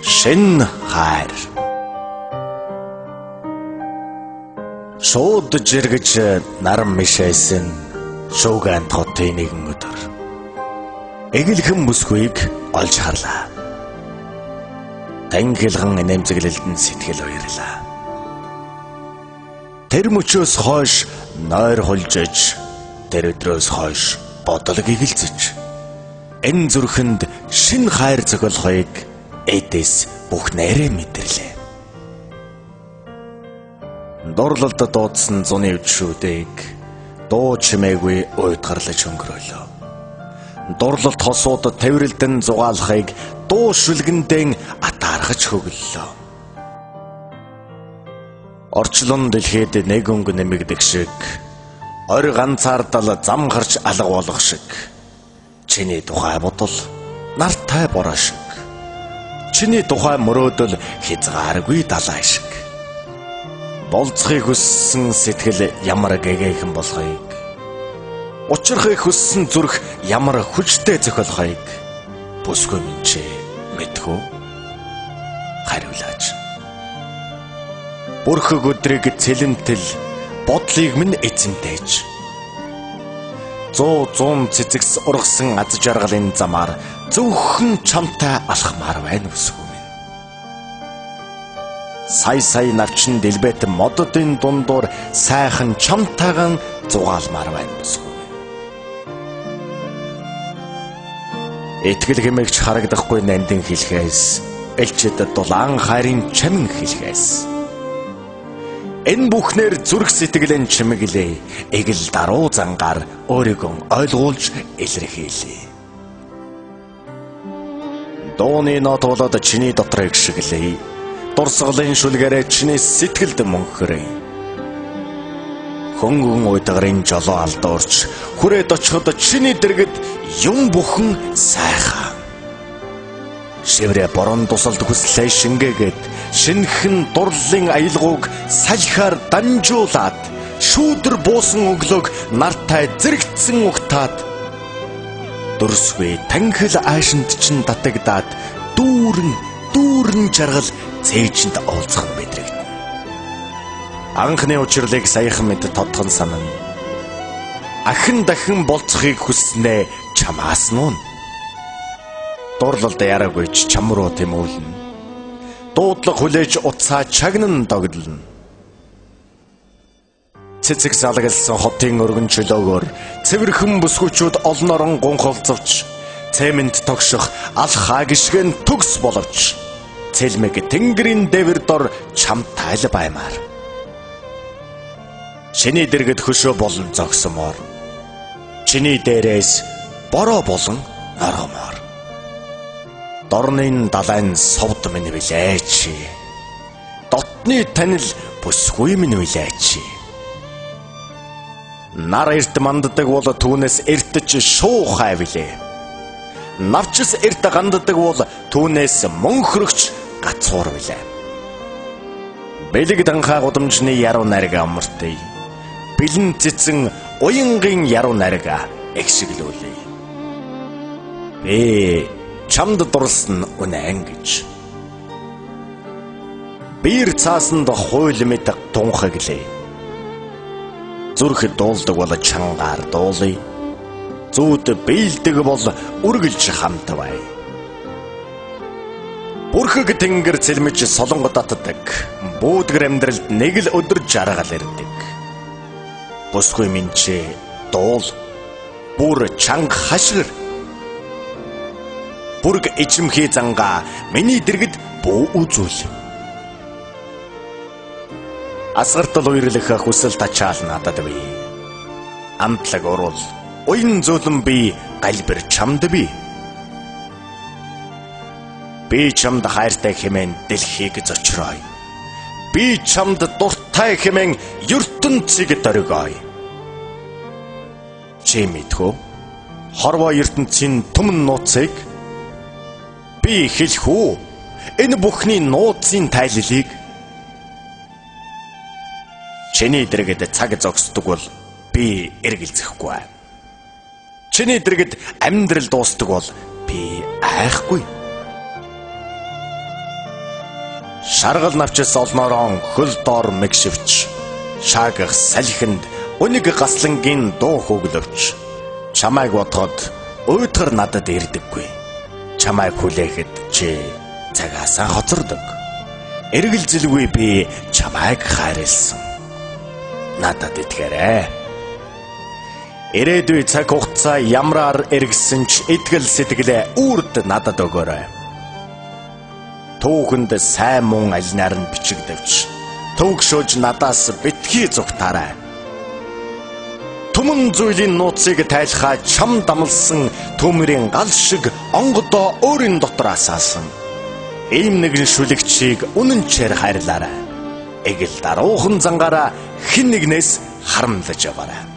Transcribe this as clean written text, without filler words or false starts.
Шин хайр. Шууд жиргэж наран мишээсэн шууган хотын нэгэн өдөр. Эгэлхэн бүсгүйг олж харлаа. Тангилхан нэмзэглэлдэн сэтгэл уярлаа. Тэр мөчөөс хойш нойр хулжиж, тэр өдрөөс хойш бодол гэгэлцэж, энэ зүрхэнд шин хайр зохиолохыг эдээс бүх нэрээ мэдэрлээ. Дурлалд дуудсан зуны үдшүүдийг дуу чимээгүй уйдгарлаж өнгөрөөлөө. Дурлалт хосуудад тавиралдан зугаалахыг дуу шүлгэндэн атааргаж хөглөлөө. Орчлон дэлхийд нэг өнгө нэмэгдэх шиг, орь ганцаардал зам гарч алга болох шиг, чиний тухай бодол нартай бороо шиг, чиний тухай мөрөөдөл хязгааргүй далай шиг. Болцохыг хүссэн сэтгэл ямар гэгэйхэн болохыг, учрахыг хүссэн зүрх ямар хүчтэй зохиолохыг бүсгүй минь мэдхүү хариулаач. Бүрхэг өдрийг цэлэнтэл бодлыг минь эзэмдээж, 100 цэцэгс ургасан аз жаргалын замаар зөвхөн чамтай алхмаар байна бүсгүй. Сая навчин дэлбэт мододын дундуур сайхан чамтайган зугаалмаар байна бүсгүй. Итгэл хэмээгч харагдахгүй нандин хэлхээс, элчэд дулаан хайрын чамин хэлхээс. Энэ бүхнэр зүрх сэтгэлэн чимэглээ, эгэл даруу зангаар өөрийгөө ойлгуулж илэрхийлээ. Дууны нот болоод чиний дотрыг шиглэе, дурсгалын шүлгээрээ чиний сэтгэлд мөнхөрэй. Хөнгөн уйдгарын жолоо алдуурч, хүрээд очиход чиний дэргэд юм бүхэн сайхан. Шиврэ борон тусалд хүслээ шингээгээд, шинхэн дурлалын аялгауг салхиар дамжуулаад, шүүдэр буусан өглөөг нартай зэрэгцсэн угтаад, дөрсгүй тангил аашинд чин татагдаад, дүүрэн жаргал цээжинд олцох мэдрэгдэн. Анхны учрлыг саяхан мэд тодхон санана. Ахин дахин болцохыг хүснээ чамаас нуун. Дурлалд яраагүйч чам руу тэмүүлнэ. Дуудлага хүлээж утсаа чагнан догдлно. Цэцэг салгалсан хотын өргөн чөлөөгөөр цэвэрхэн бүсгүйчүүд олнорон гонхолцовч, цемент тогших алхаа гიშгэн төгс боловч, цэлмэг тэнгэрийн дэвэр дор чам тайл баймаар. Чиний дэргэд хөшөө болон зогсомоор, чиний дээрээс бороо болон норгомоор. Дорнын далайн совд минь билээч, дотны танил бүсгүй минь билээч. Нар эрт манддаг бол түүнээс эртэж шуухай билээ. Навчс эрт ганддаг бол түүнээс мөнхрөгч гацуур билээ. Бэлэг данхаа гудамжны яруу найраг амартay, бэлэн цэцэн уянгийн яруу найраг эгшиглүүлээ. Чамд дурлсан үнэн гэж. Биер цаасанд хуйл мэд тунхаглээ. Зүрх дуулдаг бол чангаар дуулъя. Зүүд биелдэг бол үргэлж хамтвай. Бүрхэг тэнгэр цэлмэж солонго татдаг, бүүдгэр амьдралд нэг л өдөр жаргал ирдэг. Бүсгүй минь дуул, бүр чанга хашгир. Бүрг ичимхий зангаа миний дэргэд бүү үзүүл. Асгартал уйрлах хүсэл тачаал надад бий. Амтлаг урул, уян зөөлөн би галбир чамд би. Би чамд хайртай хэмээн дэлхийг зочрой. Би чамд дуртай хэмээн ертөнцийг дөргөй. Чи мэдхүү? Хорвоо ертөнцийн түмэн нууцыг би хэлэх үү? Энэ бүхний нууцын тайллыг. Чиний дэргэд цаг зогсдог бол би эргэлзэхгүй. Чиний дэргэд амьдрал дуустдаг бол би айхгүй. Шаргал навчис олноорон хөл доор мэгшивч. Шаагах салхинд өнийг гаслангийн дуу хөглөвч. Чамайг бодоход уйтгар надад ирдэггүй. Чамайг хүлээхэд чи цагаасаа хоцордог. Эргэл зэлгүй би чамайг хайрлсан. Надад итгээрэй. Ирээдүй цаг хугацаа ямраар эргэсэн ч итгэл сэтгэлээ үрд надад өгөөрэй. Түүхэнд сайн мун алинаар нь бичигдэвч төвөгшөөж надаас битгий зүгтаарай. Түмэн зүйлийн нууцыг тайлхаа чам дамлсан төмөрийн гал шиг онгодоо өөрийн дотор асаасан. Ийм нэгэн шүлэгчийг үнэнчээр хайрлаарай. Эгэл даруухан зангаараа хэн нэгнээс харамлаж яваарай.